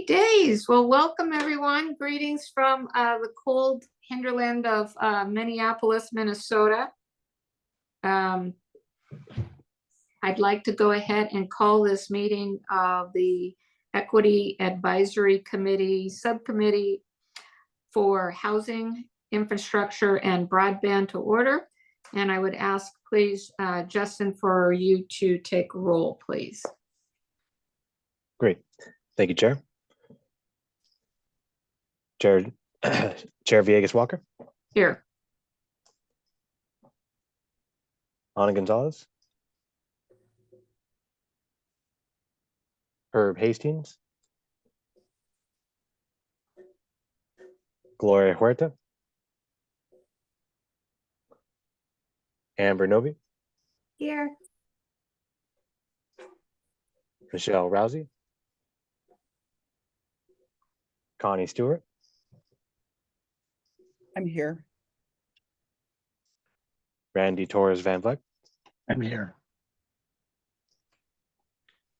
days. Well, welcome everyone. Greetings from the cold hinterland of Minneapolis, Minnesota. I'd like to go ahead and call this meeting of the Equity Advisory Committee Subcommittee for Housing, Infrastructure, and Broadband to order. And I would ask, please, Justin, for you to take roll, please. Great. Thank you, Chair. Chair Villegas Walker. Here. Ana Gonzalez. Herb Hastings. Gloria Huerta. Amber Novi. Here. Michelle Rousey. Connie Stewart. I'm here. Randy Torres Van Vleck. I'm here.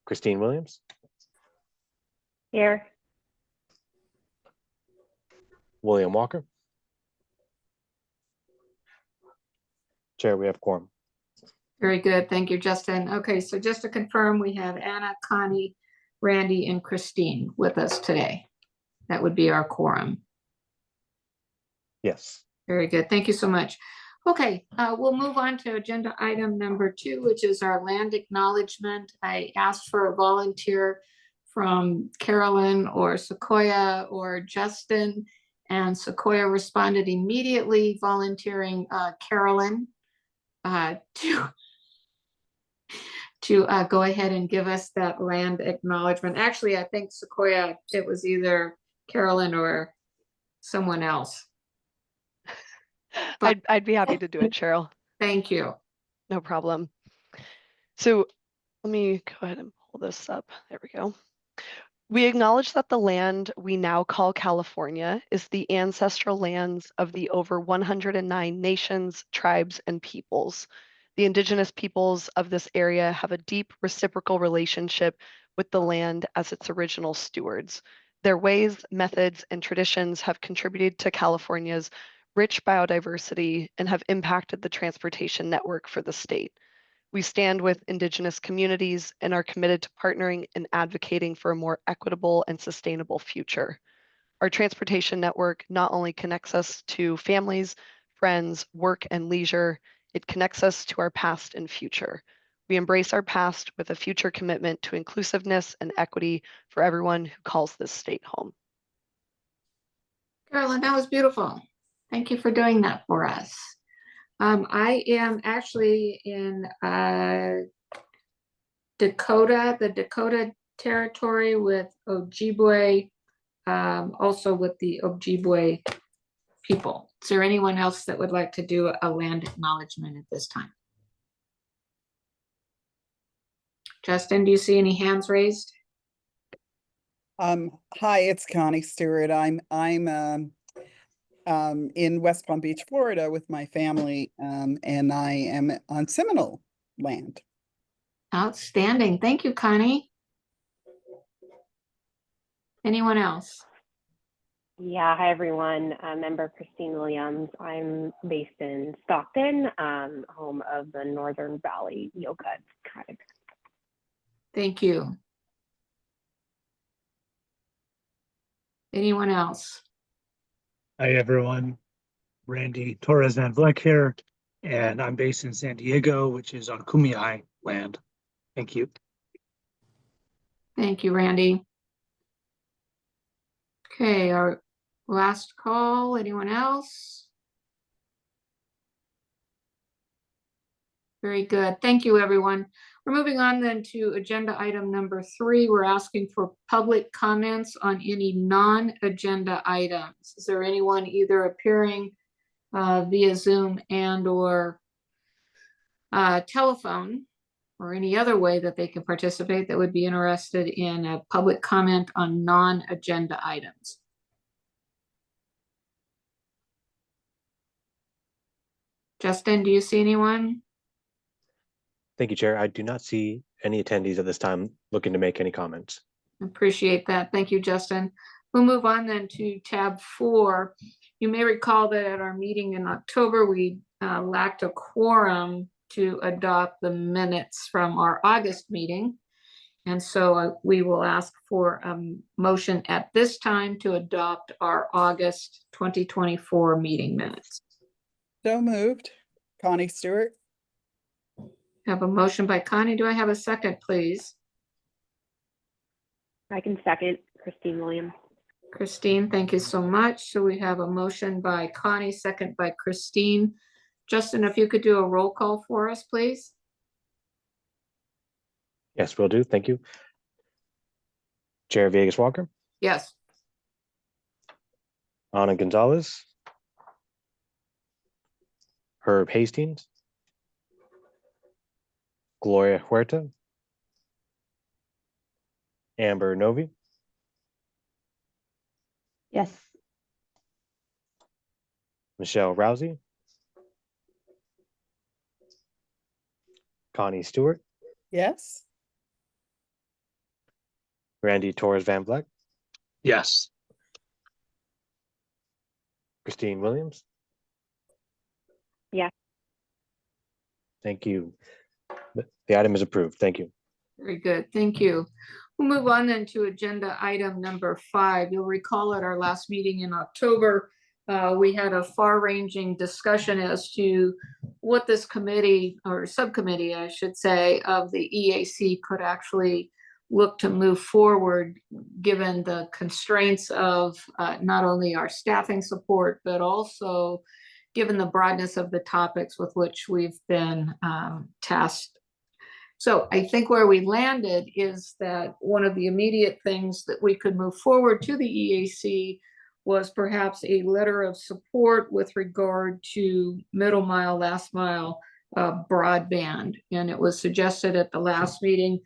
Christine Williams. Here. William Walker. Chair, we have quorum. Very good. Thank you, Justin. Okay, so just to confirm, we have Anna, Connie, Randy, and Christine with us today. That would be our quorum. Yes. Very good. Thank you so much. Okay, we'll move on to agenda item number 2, which is our land acknowledgement. I asked for a volunteer from Carolyn or Sequoia or Justin, and Sequoia responded immediately, volunteering Carolyn to go ahead and give us that land acknowledgement. Actually, I think Sequoia, it was either Carolyn or someone else. But I'd be happy to do it, Cheryl. Thank you. No problem. So let me go ahead and pull this up. There we go. We acknowledge that the land we now call California is the ancestral lands of the over 109 nations, tribes, and peoples. The indigenous peoples of this area have a deep reciprocal relationship with the land as its original stewards. Their ways, methods, and traditions have contributed to California's rich biodiversity and have impacted the transportation network for the state. We stand with indigenous communities and are committed to partnering and advocating for a more equitable and sustainable future. Our transportation network not only connects us to families, friends, work, and leisure, it connects us to our past and future. We embrace our past with a future commitment to inclusiveness and equity for everyone who calls this state home. Carolyn, that was beautiful. Thank you for doing that for us. I am actually in Dakota, the Dakota territory with Ojibwe, also with the Ojibwe people. Is there anyone else that would like to do a land acknowledgement at this time? Justin, do you see any hands raised? Hi, it's Connie Stewart. I'm in West Palm Beach, Florida with my family, and I am on Seminole land. Outstanding. Thank you, Connie. Anyone else? Yeah, hi everyone. Member Christine Williams. I'm based in Stockton, home of the Northern Valley Yokut tribe. Thank you. Anyone else? Hi, everyone. Randy Torres Van Vleck here, and I'm based in San Diego, which is on Kumeyaay land. Thank you. Thank you, Randy. Okay, our last call. Anyone else? Very good. Thank you, everyone. We're moving on then to agenda item number 3. We're asking for public comments on any non-agenda items. Is there anyone either appearing via Zoom and or telephone or any other way that they can participate that would be interested in a public comment on non-agenda items? Justin, do you see anyone? Thank you, Chair. I do not see any attendees at this time looking to make any comments. Appreciate that. Thank you, Justin. We'll move on then to tab 4. You may recall that at our meeting in October, we lacked a quorum to adopt the minutes from our August meeting. And so we will ask for a motion at this time to adopt our August 2024 meeting minutes. So moved. Connie Stewart. Have a motion by Connie. Do I have a second, please? I can second. Christine Williams. Christine, thank you so much. So we have a motion by Connie, second by Christine. Justin, if you could do a roll call for us, please. Yes, will do. Thank you. Chair Vegas Walker, Yes. Ana Gonzalez, Herb Hastings, Gloria Huerta, Amber Novi, Yes. Michelle Rousey, Connie Stewart, Yes. Randy Torres Van Vleck, Yes. Christine Williams. Yes. Thank you. The item is approved. Thank you. Very good, thank you. We'll move on then to agenda item number 5. You'll recall at our last meeting in October, we had a far-ranging discussion as to what this committee, or subcommittee, I should say, of the EAC could actually look to move forward, given the constraints of not only our staffing support, but also given the broadness of the topics with which we've been tasked. So I think where we landed is that one of the immediate things that we could move forward to the EAC was perhaps a letter of support with regard to middle mile, last mile broadband. And it was suggested at the last meeting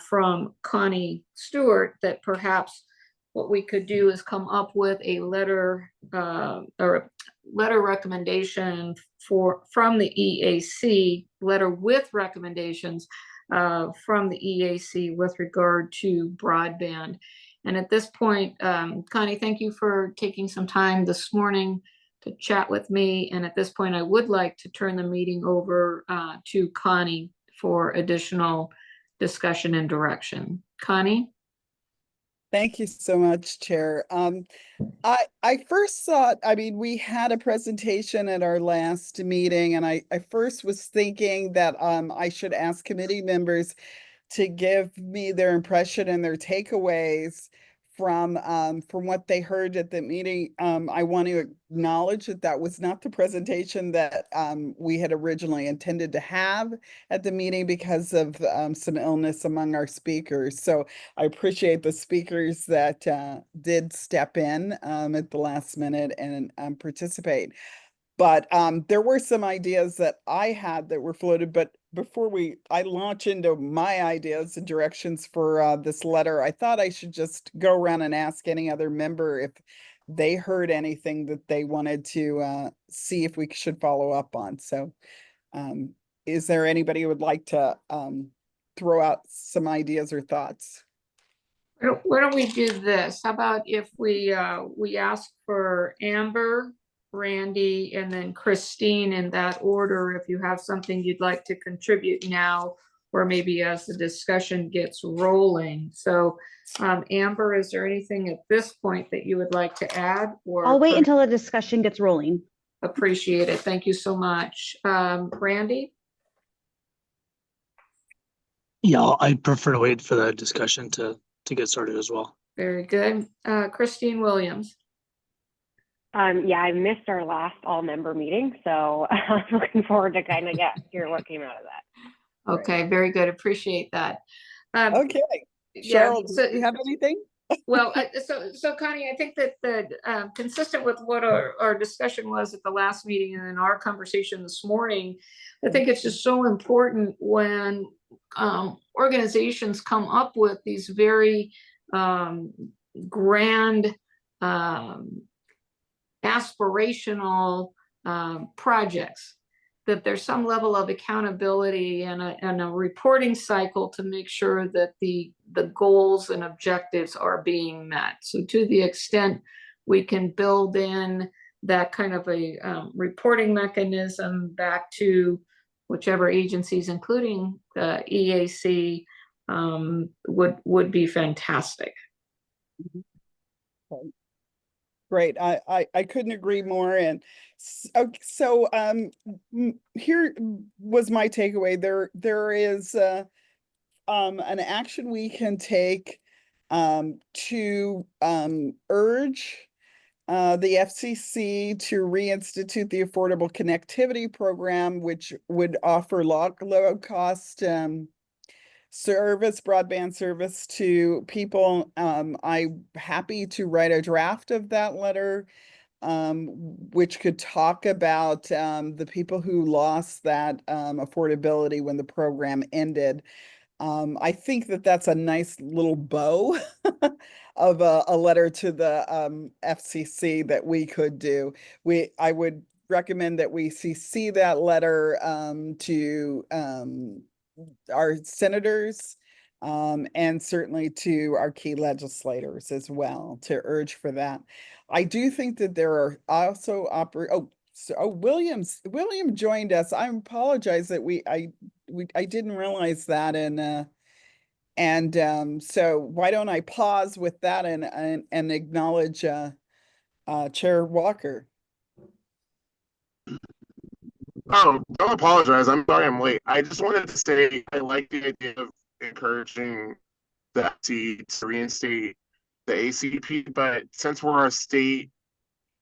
from Connie Stewart that perhaps what we could do is come up with a letter or letter recommendation from the EAC, letter with recommendations from the EAC with regard to broadband. And at this point, Connie, thank you for taking some time this morning to chat with me. And at this point, I would like to turn the meeting over to Connie for additional discussion and direction. Connie? Thank you so much, Chair. I first thought, I mean, we had a presentation at our last meeting, and I first was thinking that I should ask committee members to give me their impression and their takeaways from what they heard at the meeting. I want to acknowledge that that was not the presentation that we had originally intended to have at the meeting because of some illness among our speakers. So I appreciate the speakers that did step in at the last minute and participate. But there were some ideas that I had that were floated. But before I launch into my ideas and directions for this letter, I thought I should just go around and ask any other member if they heard anything that they wanted to see if we should follow up on. So is there anybody who would like to throw out some ideas or thoughts? Why don't we do this? How about if we ask for Amber, Randy, and then Christine in that order, if you have something you'd like to contribute now, or maybe as the discussion gets rolling. So Amber, is there anything at this point that you would like to add? Or I'll wait until the discussion gets rolling. Appreciate it. Thank you so much. Randy? Yeah, I'd prefer to wait for the discussion to get started as well. Very good. Christine Williams? Yeah, I missed our last all-member meeting, so I'm looking forward to kind of hear what came out of that. Okay, very good. Appreciate that. Okay. Yeah, Cheryl, do you have anything? well, so Connie, I think that consistent with what our discussion was at the last meeting and in our conversation this morning, I think it's just so important when organizations come up with these very grand aspirational projects that there's some level of accountability and a reporting cycle to make sure that the goals and objectives are being met. So to the extent we can build in that kind of a reporting mechanism back to whichever agencies, including the EAC, would be fantastic. Great. I couldn't agree more. And so here was my takeaway. There is an action we can take to urge the FCC to reinstitute the Affordable Connectivity Program, which would offer low cost broadband service to people. I'm happy to write a draft of that letter, which could talk about the people who lost that affordability when the program ended. I think that that's a nice little bow of a letter to the FCC that we could do. I would recommend that we CC that letter to our senators and certainly to our key legislators as well to urge for that. I do think that there are also William joined us. I apologize that I didn't realize that, and so why don't I pause with that and acknowledge Chair Walker. Oh, don't apologize. I'm sorry I'm late. I just wanted to say I like the idea of encouraging the FCC to reinstate the ACP, but since we're a state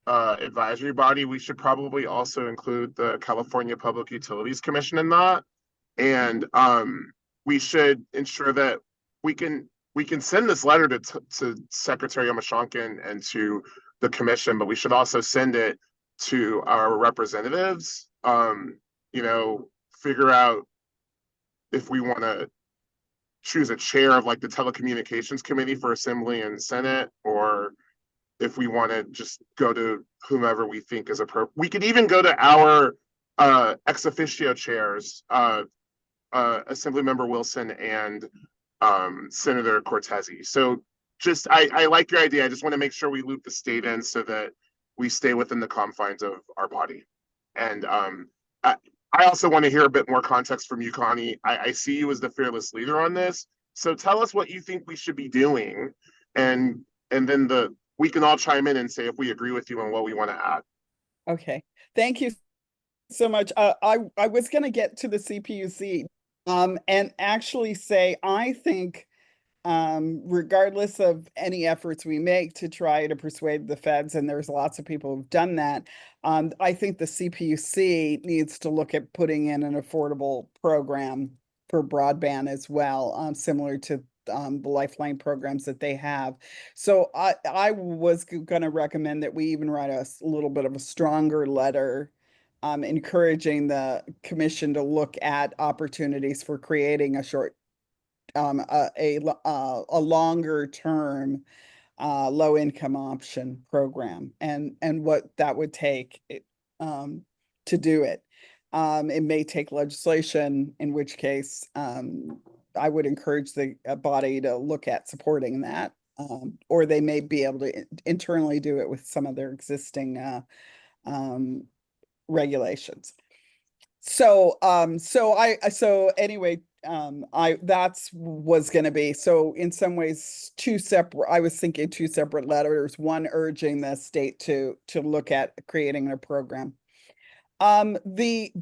advisory body, we should probably also include the California Public Utilities Commission in that. And we should ensure that we can send this letter to Secretary Omashonkin and to the commission, but we should also send it to our representatives. Figure out if we want to choose a chair of like the Telecommunications Committee for Assembly and Senate, or if we want to just go to whomever we think is appropriate. We could even go to our ex officio chairs, Assemblymember Wilson and Senator Cortese. So just, I like your idea. I just want to make sure we loop the state in so that we stay within the confines of our body. And I also want to hear a bit more context from you, Connie. I see you as the fearless leader on this. So tell us what you think we should be doing, and then we can all chime in and say if we agree with you on what we want to add. Okay, thank you so much. I was going to get to the CPUC and actually say I think regardless of any efforts we make to try to persuade the feds, and there's lots of people who've done that, I think the CPUC needs to look at putting in an affordable program for broadband as well, similar to the Lifeline programs that they have. So I was going to recommend that we even write a little bit of a stronger letter encouraging the commission to look at opportunities for creating a longer term low income option program and what that would take to do it. It may take legislation, in which case I would encourage the body to look at supporting that, or they may be able to internally do it with some of their existing regulations. So anyway, that's was going to be, so in some ways I was thinking two separate letters, one urging the state to look at creating a program. The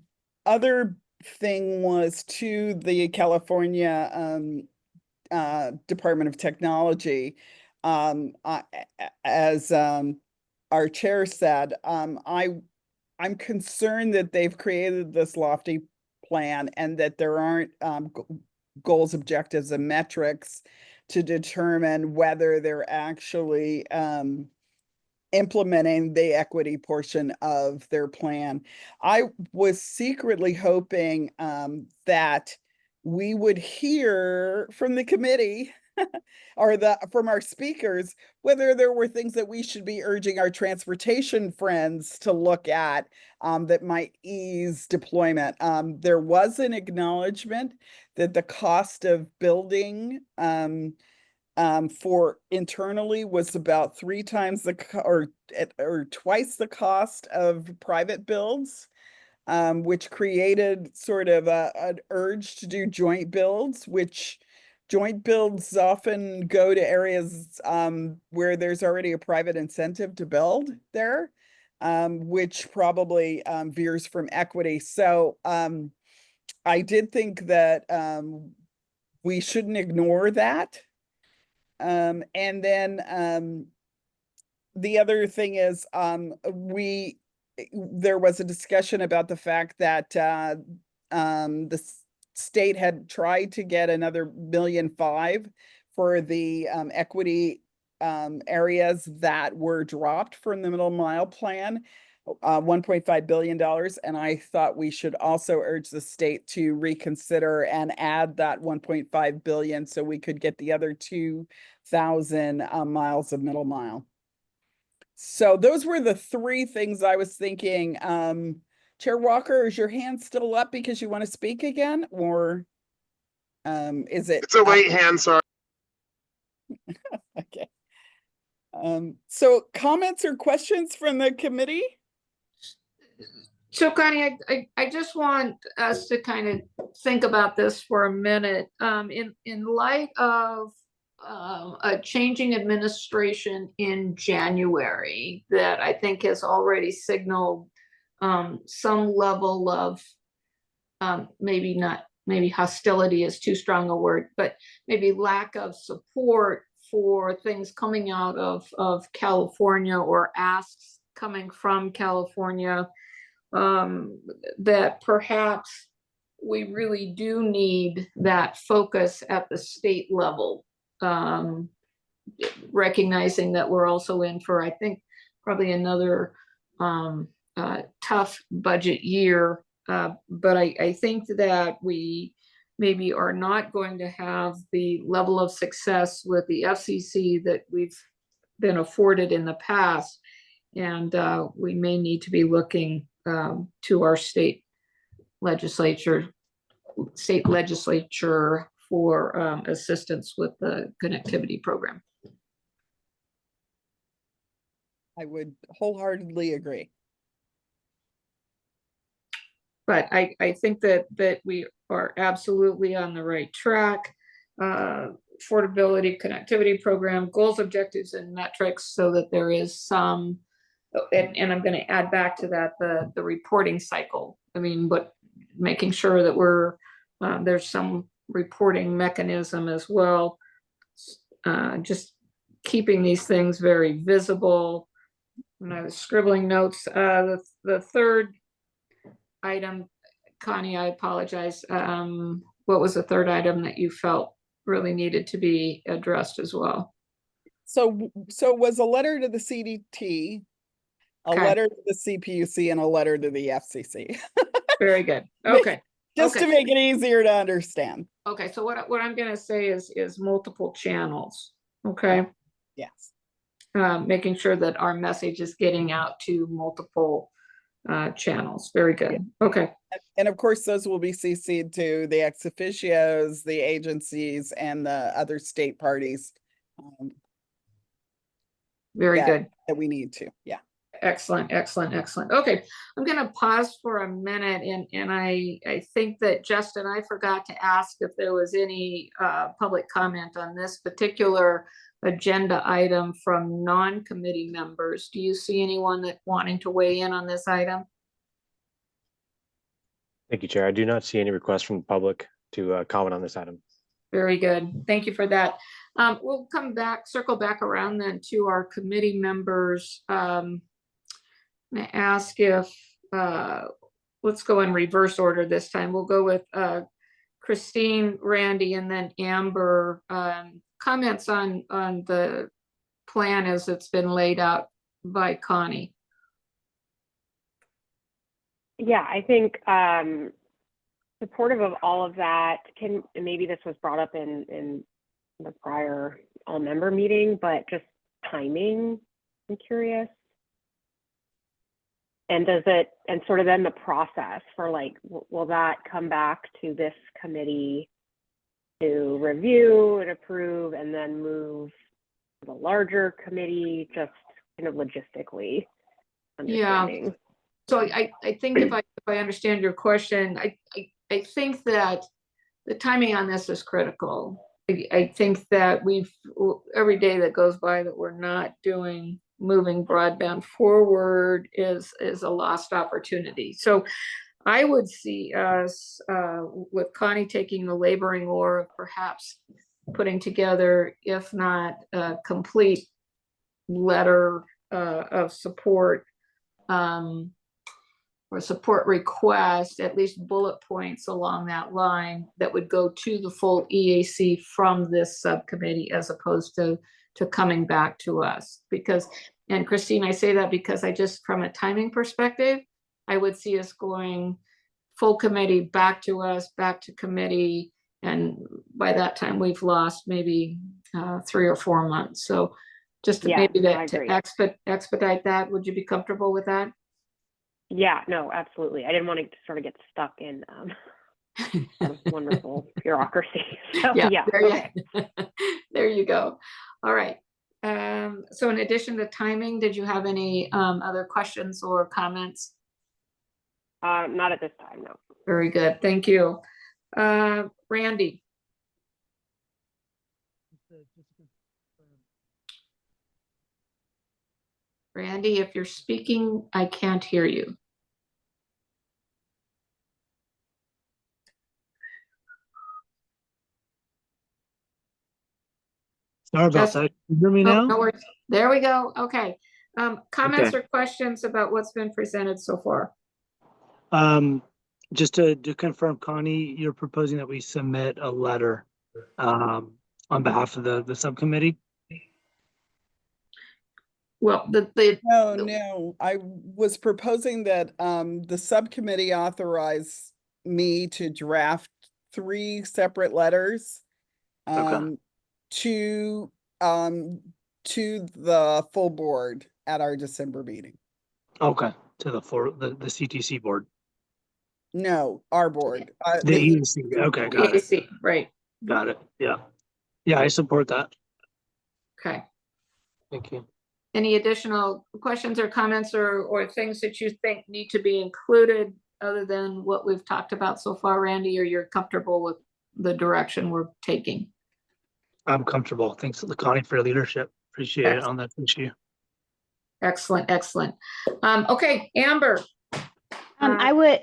other thing was to the California Department of Technology. As our chair said, I'm concerned that they've created this lofty plan and that there aren't goals, objectives, and metrics to determine whether they're actually implementing the equity portion of their plan. I was secretly hoping that we would hear from the committee or from our speakers, whether there were things that we should be urging our transportation friends to look at that might ease deployment. There was an acknowledgement that the cost of building for internally was about 3 times or twice the cost of private builds, which created sort of an urge to do joint builds, which joint builds often go to areas where there's already a private incentive to build there, which probably veers from equity. So I did think that we shouldn't ignore that. And then the other thing is there was a discussion about the fact that the state had tried to get another $1.5 million for the equity areas that were dropped from the middle mile plan, $1.5 billion. And I thought we should also urge the state to reconsider and add that 1.5 billion so we could get the other 2,000 miles of middle mile. So those were the 3 things I was thinking. Chair Walker, is your hand still up because you want to speak again, or is it? It's a right hand, sorry. Okay. So comments or questions from the committee? So Connie, I just want us to kind of think about this for a minute. In light of a changing administration in January that I think has already signaled some level of maybe hostility is too strong a word, but maybe lack of support for things coming out of California or asks coming from California, that perhaps we really do need that focus at the state level, recognizing that we're also in for, I think, probably another tough budget year. But I think that we maybe are not going to have the level of success with the FCC that we've been afforded in the past. And we may need to be looking to our state legislature for assistance with the connectivity program. I would wholeheartedly agree. But I think that we are absolutely on the right track. Affordability connectivity program, goals, objectives, and metrics, so that there is some, and I'm going to add back to that the reporting cycle. I mean, but making sure that we're there's some reporting mechanism as well. Just keeping these things very visible. When I was scribbling notes, the third item, Connie, I apologize. What was the third item that you felt really needed to be addressed as well? So it was a letter to the CDT, a letter to the CPUC, and a letter to the FCC. Very good. Okay. Just to make it easier to understand. Okay, so what I'm going to say is multiple channels. Okay. Yes. Making sure that our message is getting out to multiple channels. Very good. Okay. And of course, those will be CC'd to the ex officios, the agencies, and the other state parties. Very good. That we need to. Yeah. Excellent, excellent, excellent. Okay, I'm going to pause for a minute, and I think that Justin, I forgot to ask if there was any public comment on this particular agenda item from non-committee members. Do you see anyone that wanting to weigh in on this item? Thank you, Chair. I do not see any requests from the public to comment on this item. Very good. Thank you for that. We'll circle back around then to our committee members. I'm going to ask if, let's go in reverse order this time. We'll go with Christine, Randy, and then Amber. Comments on the plan as it's been laid out by Connie. Yeah, I think supportive of all of that. Maybe this was brought up in the prior all-member meeting, but just timing, I'm curious. And does it, and sort of then the process for like, will that come back to this committee to review and approve and then move to the larger committee, just kind of logistically understanding? So I think if I understand your question, I think that the timing on this is critical. I think that every day that goes by that we're not moving broadband forward is a lost opportunity. So I would see us with Connie taking the laboring oar of perhaps putting together, if not a complete letter of support or support request, at least bullet points along that line that would go to the full EAC from this subcommittee as opposed to coming back to us. Because, and Christine, I say that because from a timing perspective, I would see us going full committee back to us, back to committee. And by that time we've lost maybe 3 or 4 months. So just to expedite that, would you be comfortable with that? Yeah, no, absolutely. I didn't want to sort of get stuck in wonderful bureaucracy. So, yeah. Okay. There you go. All right. So in addition to timing, did you have any other questions or comments? Not at this time, no. Very good. Thank you. Randy. Randy, if you're speaking, I can't hear you. Sorry about that. Can you hear me now? No worries. There we go. Okay. Comments or questions about what's been presented so far? Just to confirm, Connie, you're proposing that we submit a letter on behalf of the subcommittee? Well, No, I was proposing that the subcommittee authorize me to draft 3 separate letters to the full board at our December meeting. Okay, to the CTC board. No, our board. The EAC. Okay, got EAC, right. Got it. Yeah. Yeah, I support that. Okay. Thank you. Any additional questions or comments or things that you think need to be included other than what we've talked about so far, Randy, or you're comfortable with the direction we're taking? I'm comfortable. Thanks, Connie, for your leadership. Appreciate it on that issue. Excellent, excellent. Okay, Amber. I would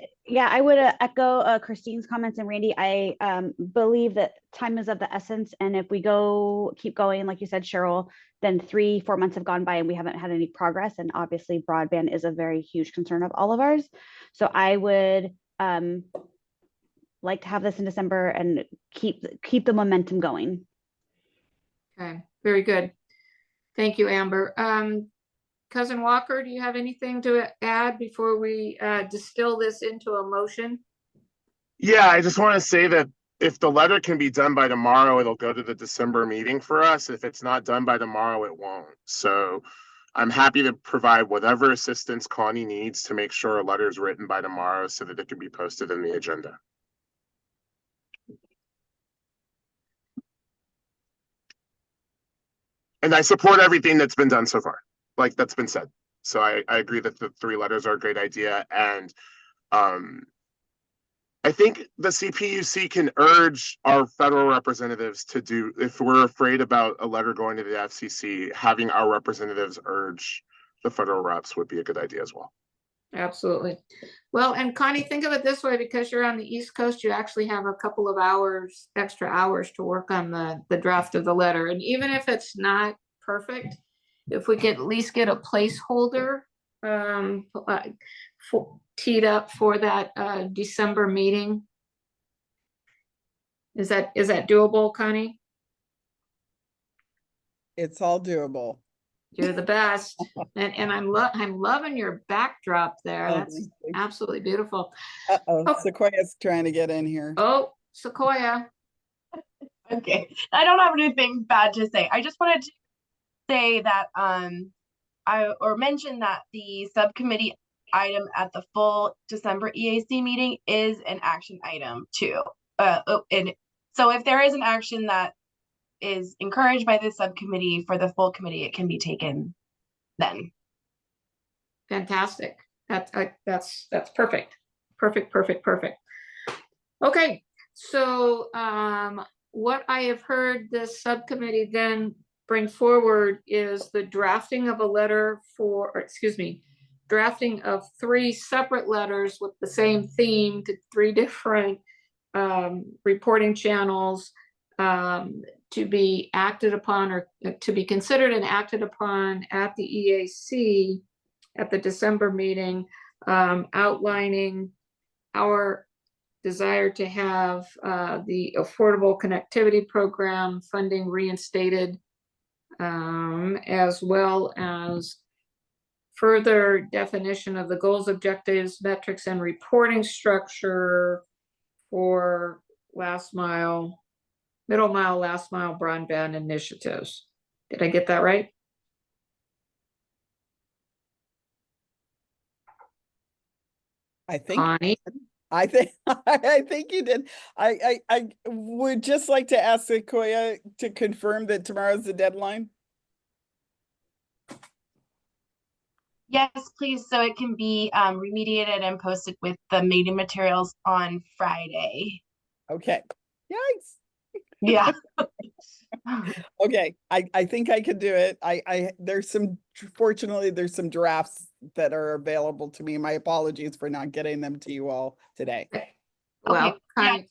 echo Christine's comments, and Randy, I believe that time is of the essence. And if we keep going, like you said, Cheryl, then 3-4 months have gone by and we haven't had any progress. And obviously broadband is a very huge concern of all of ours. So I would like to have this in December and keep the momentum going. Okay, very good. Thank you, Amber. Cousin Walker, do you have anything to add before we distill this into a motion? Yeah, I just want to say that if the letter can be done by tomorrow, it'll go to the December meeting for us. If it's not done by tomorrow, it won't. So I'm happy to provide whatever assistance Connie needs to make sure a letter is written by tomorrow so that it can be posted in the agenda. And I support everything that's been done so far, like that's been said. So I agree that the 3 letters are a great idea. And I think the CPUC can urge our federal representatives to do, if we're afraid about a letter going to the FCC, having our representatives urge the federal reps would be a good idea as well. Absolutely. Well, and Connie, think of it this way, because you're on the East Coast, you actually have a couple of extra hours to work on the draft of the letter. And even if it's not perfect, if we could at least get a placeholder teed up for that December meeting. Is that doable, Connie? It's all doable. You're the best. And I'm loving your backdrop there. That's absolutely beautiful. Uh-oh, Sequoia's trying to get in here. Oh, Sequoia. Okay, I don't have anything bad to say. I just wanted to say that mention that the subcommittee item at the full December EAC meeting is an action item too. And so if there is an action that is encouraged by the subcommittee for the full committee, it can be taken then. Fantastic. That's perfect. Perfect. Okay, so what I have heard this subcommittee then bring forward is the drafting of a letter drafting of 3 separate letters with the same theme to 3 different reporting channels to be acted upon or to be considered and acted upon at the EAC at the December meeting, outlining our desire to have the Affordable Connectivity Program funding reinstated, as well as further definition of the goals, objectives, metrics, and reporting structure for last mile, middle mile, last mile broadband initiatives. Did I get that right? I think Connie? I think you did. I would just like to ask Sequoia to confirm that tomorrow's the deadline. Yes, please. So it can be remediated and posted with the meeting materials on Friday. Okay. Yikes. Yeah. Okay. I think I could do it. Fortunately, there's some drafts that are available to me. My apologies for not getting them to you all today. Well, Okay,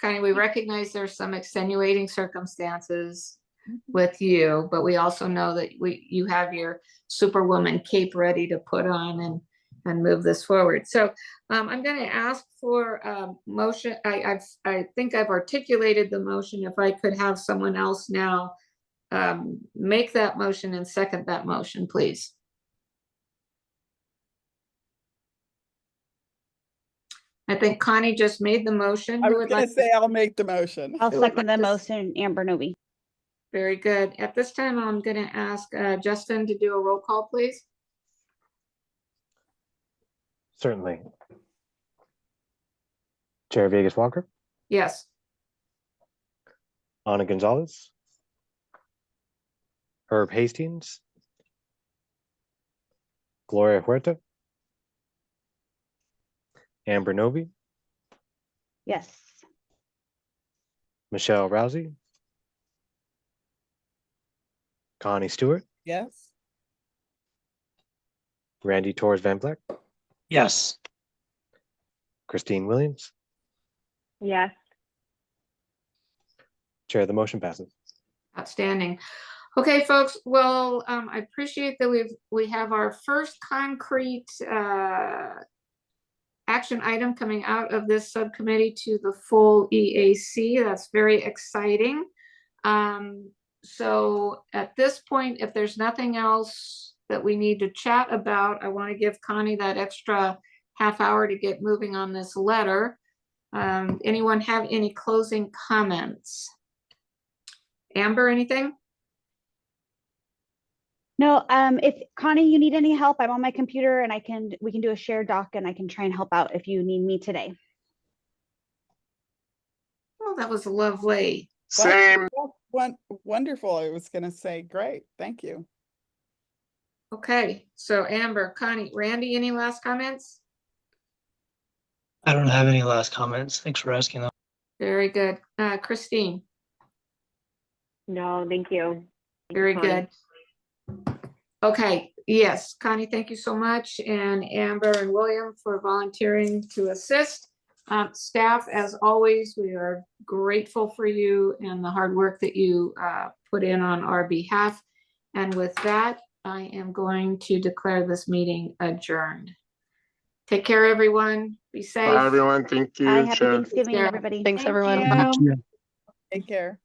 Connie, we recognize there's some extenuating circumstances with you, but we also know that you have your Superwoman cape ready to put on and move this forward. So I'm going to ask for a motion. I think I've articulated the motion. If I could have someone else now make that motion and second that motion, please. I think Connie just made the motion. I Who was would going like to say I'll make the motion. I'll Who would second like the to- motion, Amber Novi. Very good. At this time, I'm going to ask Justin to do a roll call, please. Certainly. Chair Vegas Walker, Yes. Ana Gonzalez, Herb Hastings, Gloria Huerta, Amber Novi, Yes. Michelle Rousey, Connie Stewart, Yes. Randy Torres Van Vleck, Yes. Christine Williams. Yes. Chair, the motion passes. Outstanding. Okay, folks. Well, I appreciate that we have our first concrete action item coming out of this subcommittee to the full EAC. That's very exciting. So at this point, if there's nothing else that we need to chat about, I want to give Connie that extra half hour to get moving on this letter. Anyone have any closing comments? Amber, anything? No, if Connie, you need any help, I'm on my computer and we can do a shared doc and I can try and help out if you need me today. Oh, that was lovely. Same. Wonderful. I was going to say, great. Thank you. Okay, so Amber, Connie, Randy, any last comments? I don't have any last comments. Thanks for asking them. Very good. Christine, No, thank you. Thank you, very Connie. good. Okay, yes, Connie, thank you so much. And Amber and William for volunteering to assist. Staff, as always, we are grateful for you and the hard work that you put in on our behalf. And with that, I am going to declare this meeting adjourned. Take care, everyone. Be safe. Bye, everyone. Thank you. Bye, happy Chair. Thanksgiving, care. everybody. Thanks, Thank everyone. you. Take care.